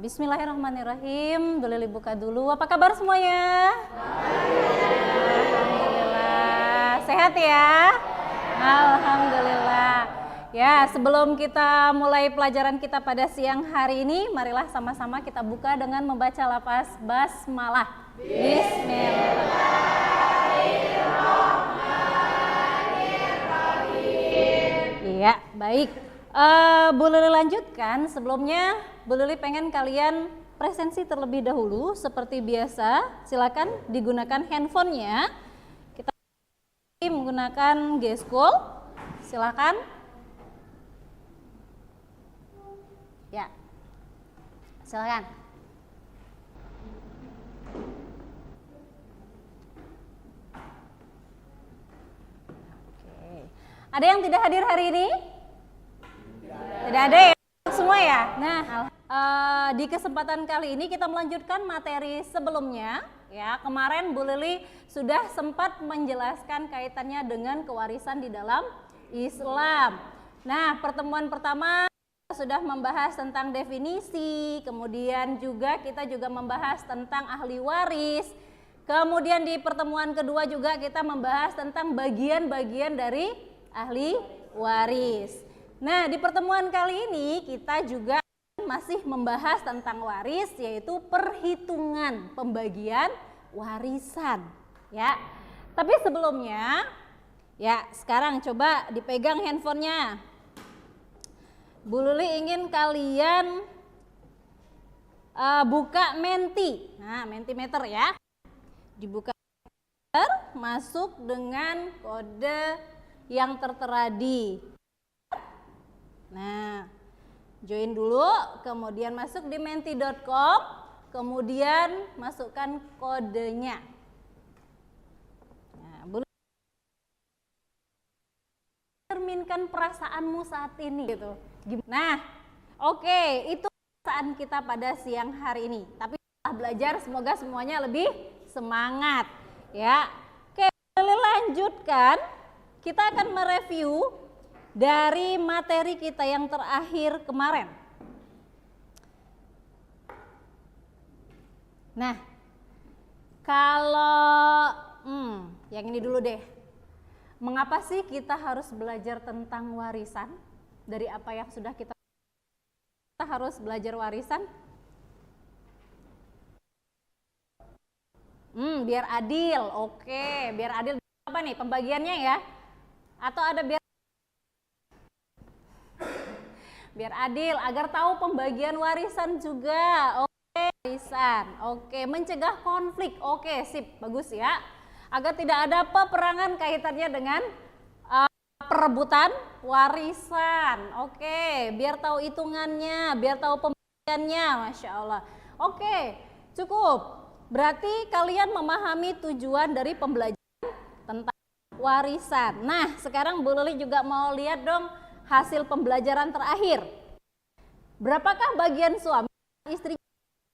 Bismillahirrahmanirrahim. Boleh buka dulu. Apa kabar semuanya? Alhamdulillah. Sehat ya? Alhamdulillah. Ya, sebelum kita mulai pelajaran kita pada siang hari ini, marilah sama-sama kita buka dengan membaca lafaz basmalah. Bismillahirrahmanirrahim. Iya, baik. Bu Lili lanjutkan. Sebelumnya Bu Lili pengen kalian presensi terlebih dahulu seperti biasa. Silakan digunakan handphonenya. Kita menggunakan G-School. Silakan. Ya, silakan. Oke. Ada yang tidak hadir hari ini? Tidak ada ya? Semua ya? Nah, di kesempatan kali ini kita melanjutkan materi sebelumnya. Ya, kemarin Bu Lili sudah sempat menjelaskan kaitannya dengan kewarisan di dalam Islam. Nah, pertemuan pertama sudah membahas tentang definisi, kemudian kita juga membahas tentang ahli waris. Kemudian di pertemuan kedua juga kita membahas tentang bagian-bagian dari ahli waris. Nah, di pertemuan kali ini kita juga masih membahas tentang waris, yaitu perhitungan pembagian warisan, ya. Tapi sebelumnya, ya sekarang coba dipegang handphonenya. Bu Lili ingin kalian buka Menti. Nah, Mentimeter ya. Dibuka, masuk dengan kode yang tertera di. Nah, join dulu, kemudian masuk di menti.com, kemudian masukkan kodenya. Nah, boleh cerminkan perasaanmu saat ini gitu. Nah, oke, itu perasaan kita pada siang hari ini. Tapi setelah belajar semoga semuanya lebih semangat ya. Oke, boleh lanjutkan. Kita akan mereview dari materi kita yang terakhir kemarin. Nah, kalau yang ini dulu deh. Mengapa sih kita harus belajar tentang warisan? Dari apa yang sudah kita harus belajar warisan? Biar adil. Oke, biar adil apa nih pembagiannya ya? Atau ada biar adil, agar tahu pembagian warisan juga. Oke, warisan. Oke, mencegah konflik. Oke, sip, bagus ya. Agar tidak ada peperangan kaitannya dengan perebutan warisan. Oke, biar tahu hitungannya, biar tahu pembagiannya. Masya Allah. Oke, cukup. Berarti kalian memahami tujuan dari pembelajaran tentang warisan. Nah, sekarang Bu Lili juga mau lihat dong hasil pembelajaran terakhir. Berapakah bagian suami istri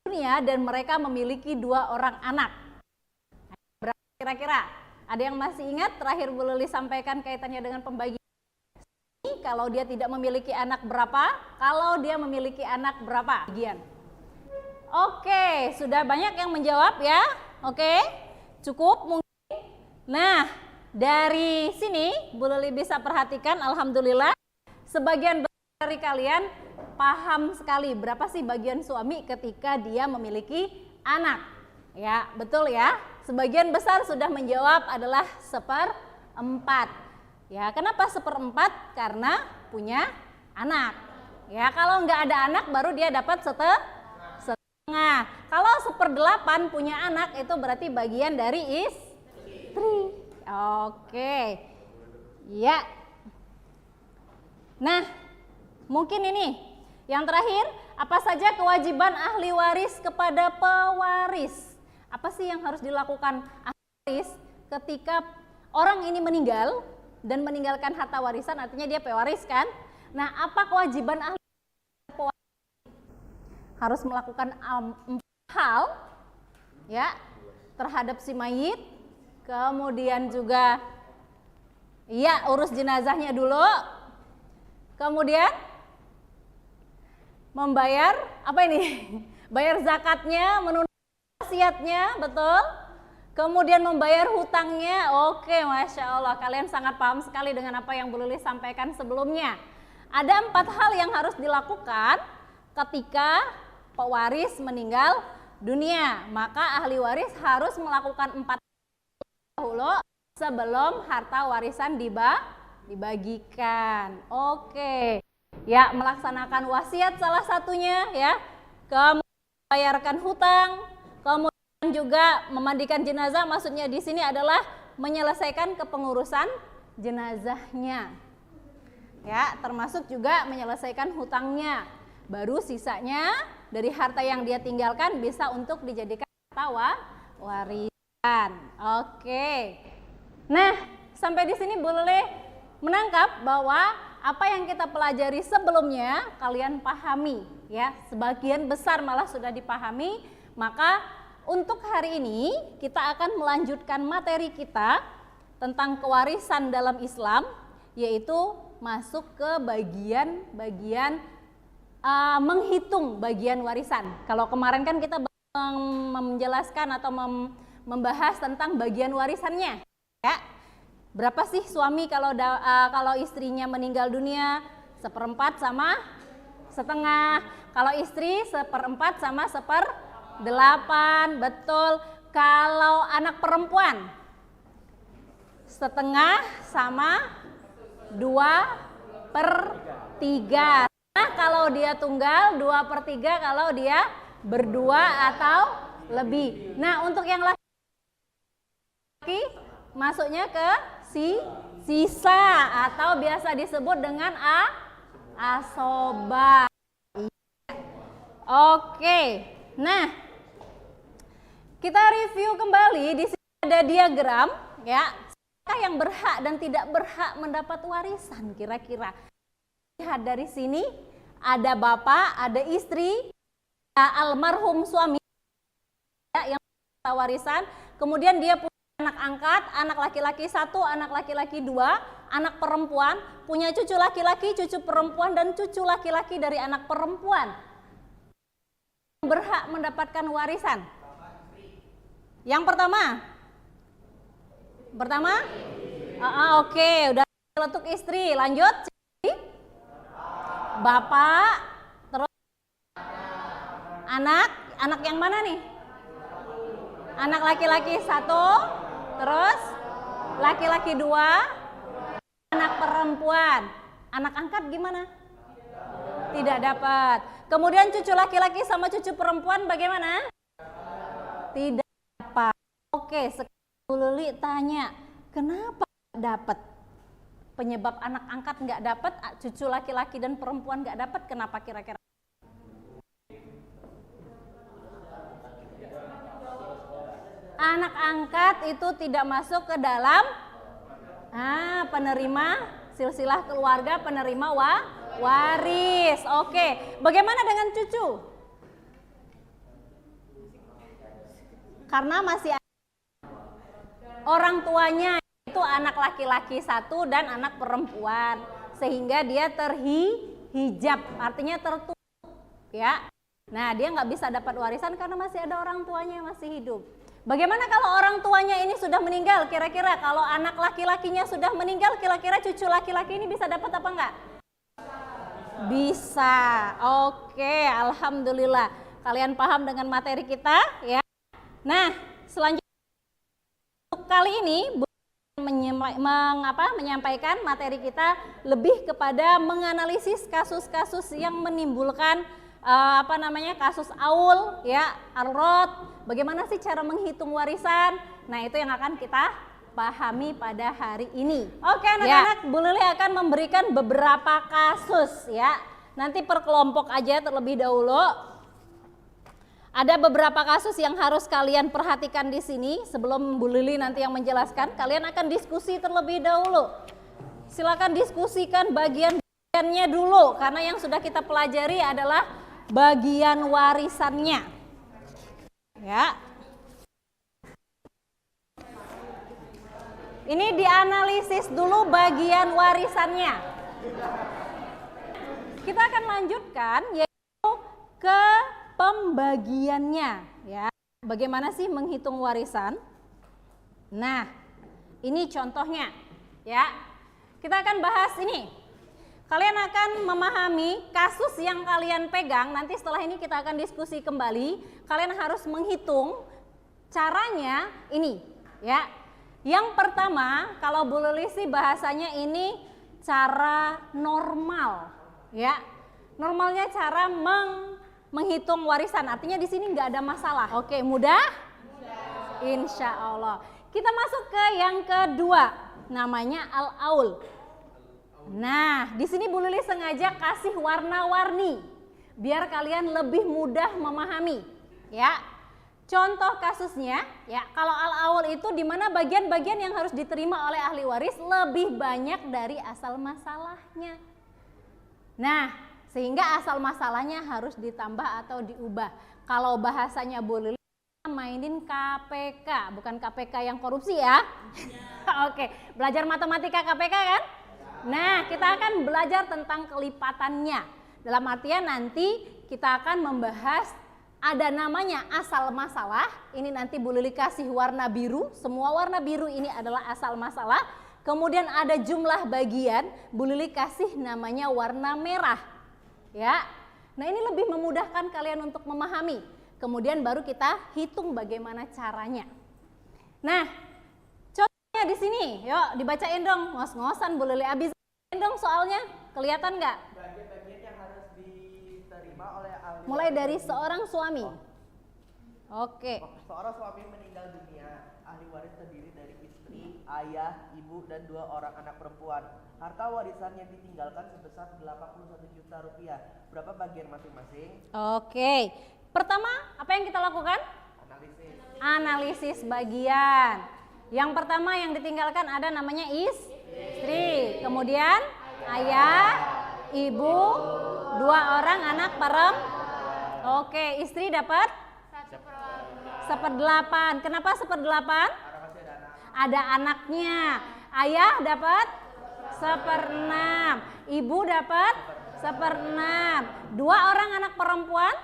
dunia dan mereka memiliki 2 orang anak? Berapa kira-kira? Ada yang masih ingat terakhir Bu Lili sampaikan kaitannya dengan pembagian? Kalau dia tidak memiliki anak berapa? Kalau dia memiliki anak berapa? Bagian. Oke, sudah banyak yang menjawab ya. Oke, cukup mungkin. Nah, dari sini Bu Lili bisa perhatikan, alhamdulillah sebagian besar dari kalian paham sekali berapa sih bagian suami ketika dia memiliki anak. Ya, betul ya. Sebagian besar sudah menjawab adalah 1/4. Ya, kenapa 1/4? Karena punya anak. Ya, kalau nggak ada anak baru dia dapat setengah. Kalau 1/8 punya anak itu berarti bagian dari istri. Oke. Ya. Nah, mungkin ini yang terakhir, apa saja kewajiban ahli waris kepada pewaris? Apa sih yang harus dilakukan ahli waris ketika orang ini meninggal dan meninggalkan harta warisan, artinya dia pewaris kan? Nah, apa kewajiban ahli pewaris? Harus melakukan 4 hal ya terhadap si mayit, kemudian juga urus jenazahnya dulu. Kemudian membayar apa ini? Bayar zakatnya, menunaikan wasiatnya, betul? Kemudian membayar hutangnya. Oke, Masya Allah, kalian sangat paham sekali dengan apa yang Bu Lili sampaikan sebelumnya. Ada 4 hal yang harus dilakukan ketika pewaris meninggal dunia. Maka ahli waris harus melakukan 4 dahulu sebelum harta warisan dibagikan. Oke, ya, melaksanakan wasiat salah satunya ya. Kemudian membayarkan hutang, kemudian juga memandikan jenazah, maksudnya di sini adalah menyelesaikan kepengurusan jenazahnya. Ya, termasuk juga menyelesaikan hutangnya. Baru sisanya dari harta yang dia tinggalkan bisa untuk dijadikan harta warisan. Oke. Nah, sampai di sini Bu Lili menangkap bahwa apa yang kita pelajari sebelumnya kalian pahami ya, sebagian besar malah sudah dipahami. Maka untuk hari ini kita akan melanjutkan materi kita tentang kewarisan dalam Islam, yaitu masuk ke bagian menghitung bagian warisan. Kalau kemarin kan kita menjelaskan atau membahas tentang bagian warisannya ya. Berapa sih suami kalau istrinya meninggal dunia? 1/4 sama setengah. Kalau istri 1/4 sama 1/8. Betul. Kalau anak perempuan 1/2 sama 2/3. Nah, kalau dia tunggal 2/3 kalau dia berdua atau lebih. Nah, untuk yang laki masuknya ke sisa atau biasa disebut dengan asoba. Oke. Nah, kita review kembali. Di sini ada diagram ya. Siapa yang berhak dan tidak berhak mendapat warisan kira-kira? Lihat dari sini ada bapak, ada istri, ada almarhum suami ya, yang minta warisan. Kemudian dia punya anak angkat, anak laki-laki 1, anak laki-laki 2, anak perempuan, punya cucu laki-laki, cucu perempuan, dan cucu laki-laki dari anak perempuan. Berhak mendapatkan warisan. Yang pertama? Oke, udah letuk istri. Lanjut. Bapak, terus anak yang mana nih? Anak laki-laki 1, terus laki-laki 2, anak perempuan. Anak angkat gimana? Tidak dapat. Kemudian cucu laki-laki sama cucu perempuan bagaimana? Tidak dapat. Oke, sekarang Bu Lili tanya, kenapa dapat? Penyebab anak angkat nggak dapat, cucu laki-laki dan perempuan nggak dapat, kenapa kira-kira? Anak angkat itu tidak masuk ke dalam penerima silsilah keluarga, penerima waris. Oke, bagaimana dengan cucu? Karena masih ada orang tuanya, itu anak laki-laki 1 dan anak perempuan, sehingga dia terhijab, artinya tertutup ya. Nah, dia nggak bisa dapat warisan karena masih ada orang tuanya yang masih hidup. Bagaimana kalau orang tuanya ini sudah meninggal? Kira-kira kalau anak laki-lakinya sudah meninggal, kira-kira cucu laki-laki ini bisa dapat apa enggak? Bisa. Oke, alhamdulillah. Kalian paham dengan materi kita ya. Nah, selanjutnya kali ini menyampaikan materi kita lebih kepada menganalisis kasus-kasus yang menimbulkan kasus aul ya, arrot. Bagaimana sih cara menghitung warisan? Nah, itu yang akan kita pahami pada hari ini. Oke, anak-anak, Bu Lili akan memberikan beberapa kasus ya. Nanti per kelompok aja terlebih dahulu. Ada beberapa kasus yang harus kalian perhatikan di sini sebelum Bu Lili nanti yang menjelaskan. Kalian akan diskusi terlebih dahulu. Silakan diskusikan bagian-bagiannya dulu karena yang sudah kita pelajari adalah bagian warisannya. Ya. Ini dianalisis dulu bagian warisannya. Kita akan lanjutkan yaitu ke pembagiannya ya. Bagaimana sih menghitung warisan? Nah, ini contohnya ya. Kita akan bahas ini. Kalian akan memahami kasus yang kalian pegang. Nanti setelah ini kita akan diskusi kembali. Kalian harus menghitung caranya ini ya. Yang pertama, kalau Bu Lili sih bahasanya ini cara normal ya. Normalnya cara menghitung warisan. Artinya di sini nggak ada masalah. Oke, mudah? Insya Allah. Kita masuk ke yang kedua, namanya al-aul. Nah, di sini Bu Lili sengaja kasih warna-warni biar kalian lebih mudah memahami, ya. Contoh kasusnya, ya, kalau al-aul itu di mana bagian-bagian yang harus diterima oleh ahli waris lebih banyak dari asal masalahnya. Nah, sehingga asal masalahnya harus ditambah atau diubah. Kalau bahasanya Bu Lili mainin KPK, bukan KPK yang korupsi ya. Oke, belajar matematika KPK kan? Nah, kita akan belajar tentang kelipatannya. Dalam artian nanti kita akan membahas ada namanya asal masalah. Ini nanti Bu Lili kasih warna biru. Semua warna biru ini adalah asal masalah. Kemudian ada jumlah bagian. Bu Lili kasih namanya warna merah. Ya. Nah, ini lebih memudahkan kalian untuk memahami. Kemudian baru kita hitung bagaimana caranya. Nah, contohnya di sini. Yuk, dibacain dong. Ngos-ngosan Bu Lili abis dong soalnya, kelihatan nggak? Bagian-bagian yang harus diterima oleh ahli Mulai waris dari seorang suami. Oke. Seorang suami meninggal dunia, ahli waris terdiri dari istri, ayah, ibu, dan 2 orang anak perempuan. Harta warisan yang ditinggalkan sebesar 81 juta rupiah. Berapa bagian masing-masing? Oke. Pertama, apa yang kita lakukan? Analisis. Analisis bagian. Yang pertama yang ditinggalkan ada namanya istri, kemudian ayah, ibu, 2 orang anak perempuan. Oke, istri dapat 1/8. Kenapa 1/8? Ada anaknya. Ayah dapat 1/6. Ibu dapat 1/6. 2 orang anak perempuan?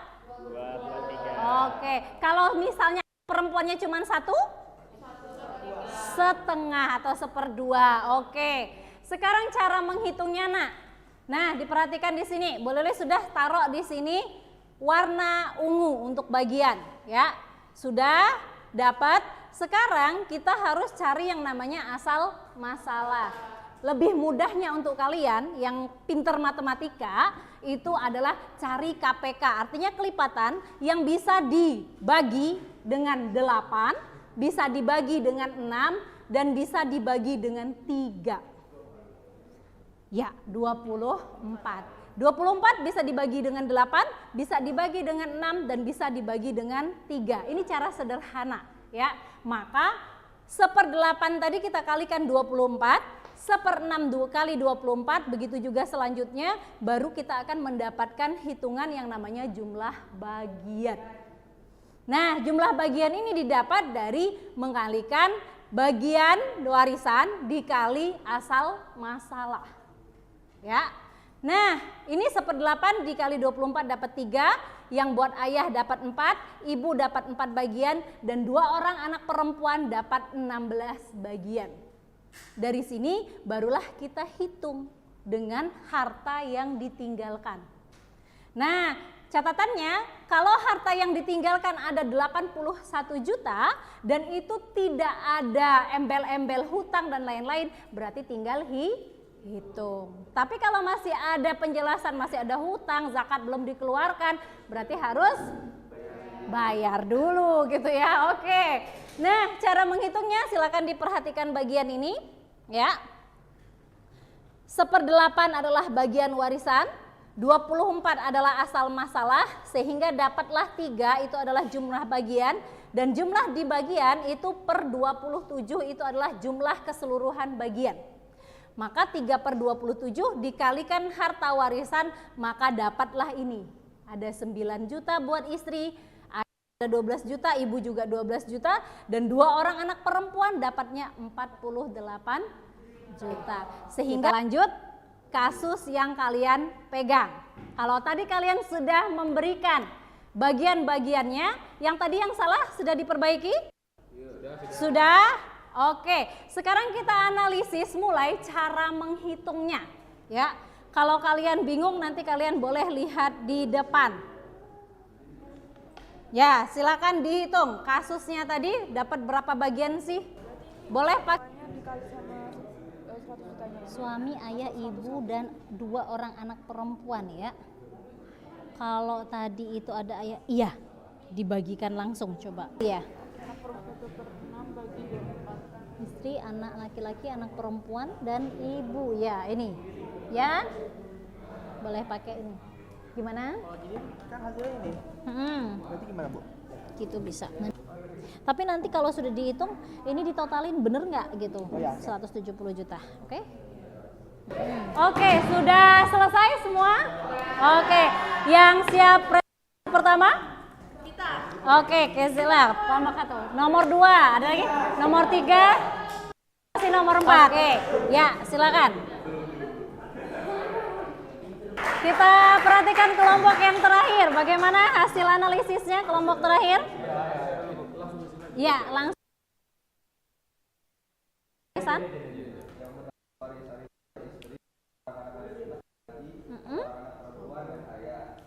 2/3. Oke, kalau misalnya perempuannya cuma 1? Setengah atau 1/2. Oke. Sekarang cara menghitungnya, Nak. Nah, diperhatikan di sini. Bu Lili sudah taruh di sini warna ungu untuk bagian, ya. Sudah dapat. Sekarang kita harus cari yang namanya asal masalah. Lebih mudahnya untuk kalian yang pinter matematika itu adalah cari KPK. Artinya kelipatan yang bisa dibagi dengan 8, bisa dibagi dengan 6, dan bisa dibagi dengan 3. Ya, 24. 24 bisa dibagi dengan 8, bisa dibagi dengan 6, dan bisa dibagi dengan 3. Ini cara sederhana, ya. Maka 1/8 tadi kita kalikan 24, 1/6 kali 24, begitu juga selanjutnya, baru kita akan mendapatkan hitungan yang namanya jumlah bagian. Nah, jumlah bagian ini didapat dari mengalikan bagian warisan dikali asal masalah. Ya. Nah, ini 1/8 dikali 24 dapat 3, yang buat ayah dapat 4, ibu dapat 4 bagian, dan 2 orang anak perempuan dapat 16 bagian. Dari sini barulah kita hitung dengan harta yang ditinggalkan. Nah, catatannya, kalau harta yang ditinggalkan ada 81 juta dan itu tidak ada embel-embel hutang dan lain-lain, berarti tinggal hitung. Tapi kalau masih ada penjelasan, masih ada hutang, zakat belum dikeluarkan, berarti harus bayar dulu gitu ya. Oke. Nah, cara menghitungnya silakan diperhatikan bagian ini ya. 1/8 adalah bagian warisan. 24 adalah asal masalah, sehingga dapatlah 3 itu adalah jumlah bagian, dan jumlah di bagian itu per 27 itu adalah jumlah keseluruhan bagian. Maka 3/27 dikalikan harta warisan, maka dapatlah ini. Ada 9 juta buat istri, ada 12 juta, ibu juga 12 juta, dan 2 orang anak perempuan dapatnya 48 juta. Sehingga lanjut kasus yang kalian pegang. Kalau tadi kalian sudah memberikan bagian-bagiannya. Yang tadi yang salah sudah diperbaiki? Sudah? Oke, sekarang kita analisis mulai cara menghitungnya. Ya, kalau kalian bingung nanti kalian boleh lihat di depan. Ya, silakan dihitung. Kasusnya tadi dapat berapa bagian sih? Boleh pakai suami, ayah, ibu, dan 2 orang anak perempuan ya. Kalau tadi itu ada ayah, iya, dibagikan langsung coba. Iya. Istri, anak laki-laki, anak perempuan, dan ibu. Ya, ini. Ya. Boleh pakai ini. Gimana? Oh, jadi kan hasilnya ini. Berarti gimana, Bu? Gitu bisa. Tapi nanti kalau sudah dihitung, ini ditotalin bener nggak gitu? Oh, ya. 170 juta. Oke? Oke, sudah selesai semua? Oke, yang siap pertama? Oke, Kezela, Pamakato. Nomor 2, ada lagi? Nomor 3, masih nomor 4. Oke, ya silakan. Kita perhatikan kelompok yang terakhir. Bagaimana hasil analisisnya kelompok terakhir? Ya, langsung.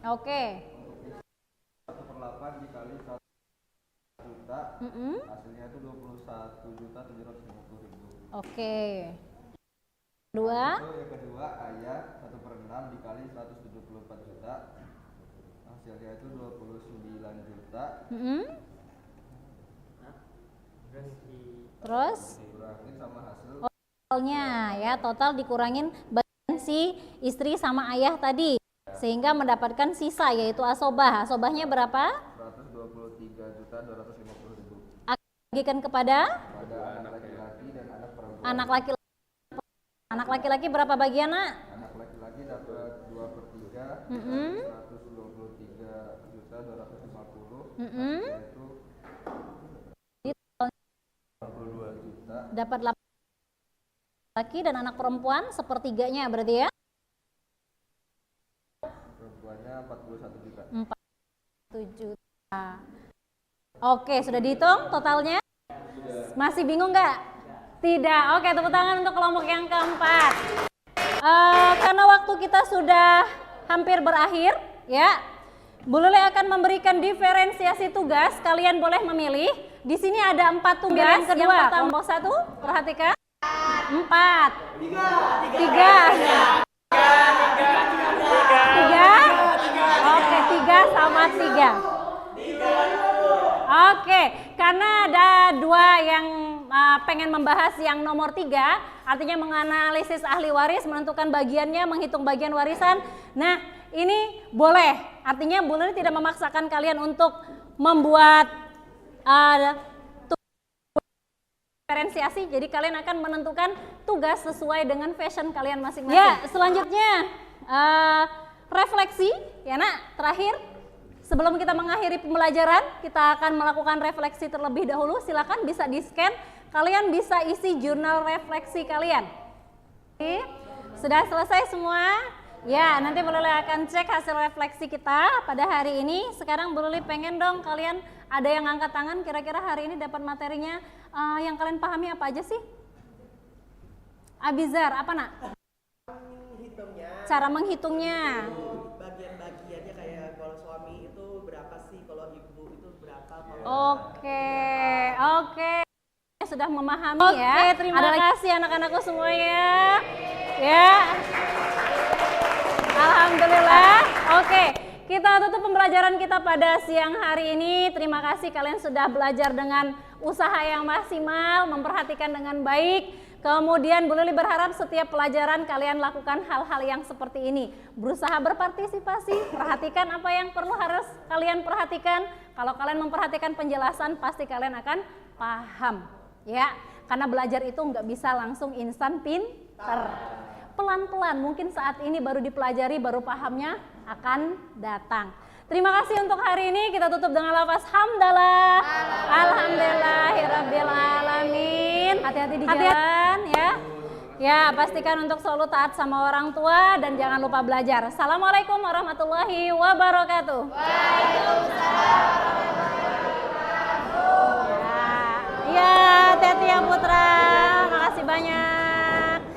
Oke. 1/8 dikali 1 juta, hasilnya itu 21.750.000. Oke. Dua. Yang kedua, ayah 1/6 dikali 174 juta, hasilnya itu 29 juta. Terus? Dikurangin sama hasil Totalnya ya, total dikurangin bagian si istri sama ayah tadi. Sehingga mendapatkan sisa yaitu asobah. Asobahnya berapa? 123.250.000. Bagikan kepada Pada anak laki-laki dan anak perempuan. Anak laki-laki berapa bagian, Nak? Anak laki-laki dapat 2/3, 123.250.000. Itu 42 juta. Dapat laki dan anak perempuan sepertiganya berarti ya? Perempuannya 41 juta. 41 juta. Oke, sudah dihitung totalnya? Masih bingung nggak? Tidak. Oke, tepuk tangan untuk kelompok yang keempat. Karena waktu kita sudah hampir berakhir, ya, Bu Luli akan memberikan diferensiasi tugas. Kalian boleh memilih. Di sini ada 4 tugas. Yang kedua, kelompok 1, perhatikan. 4. 3. Oke, 3 sama 3. Oke, karena ada 2 yang pengen membahas yang nomor 3, artinya menganalisis ahli waris, menentukan bagiannya, menghitung bagian warisan. Nah, ini boleh. Artinya Bu Luli tidak memaksakan kalian untuk membuat diferensiasi, jadi kalian akan menentukan tugas sesuai dengan fashion kalian masing-masing. Ya, selanjutnya refleksi, ya Nak, terakhir. Sebelum kita mengakhiri pembelajaran, kita akan melakukan refleksi terlebih dahulu. Silakan bisa di-scan, kalian bisa isi jurnal refleksi kalian. Oke, sudah selesai semua? Ya, nanti Bu Luli akan cek hasil refleksi kita pada hari ini. Sekarang Bu Luli pengen dong kalian ada yang angkat tangan, kira-kira hari ini dapat materinya yang kalian pahami apa aja sih? Abizar, apa Nak? Cara menghitungnya. Bagian-bagiannya kayak kalau suami itu berapa sih, kalau ibu itu berapa, kalau Oke. Sudah memahami ya. Terima kasih anak-anakku semuanya. Ya. Alhamdulillah. Oke, kita tutup pembelajaran kita pada siang hari ini. Terima kasih kalian sudah belajar dengan usaha yang maksimal, memperhatikan dengan baik. Kemudian Bu Luli berharap setiap pelajaran kalian lakukan hal-hal yang seperti ini. Berusaha berpartisipasi, perhatikan apa yang perlu harus kalian perhatikan. Kalau kalian memperhatikan penjelasan, pasti kalian akan paham. Ya, karena belajar itu nggak bisa langsung instan pinter. Pelan-pelan, mungkin saat ini baru dipelajari, baru pahamnya akan datang. Terima kasih untuk hari ini. Kita tutup dengan lafaz hamdalah. Alhamdulillahirabbil alamin. Hati-hati di jalan ya. Ya, pastikan untuk selalu taat sama orang tua dan jangan lupa belajar. Assalamualaikum warahmatullahi wabarakatuh. Waalaikumsalam.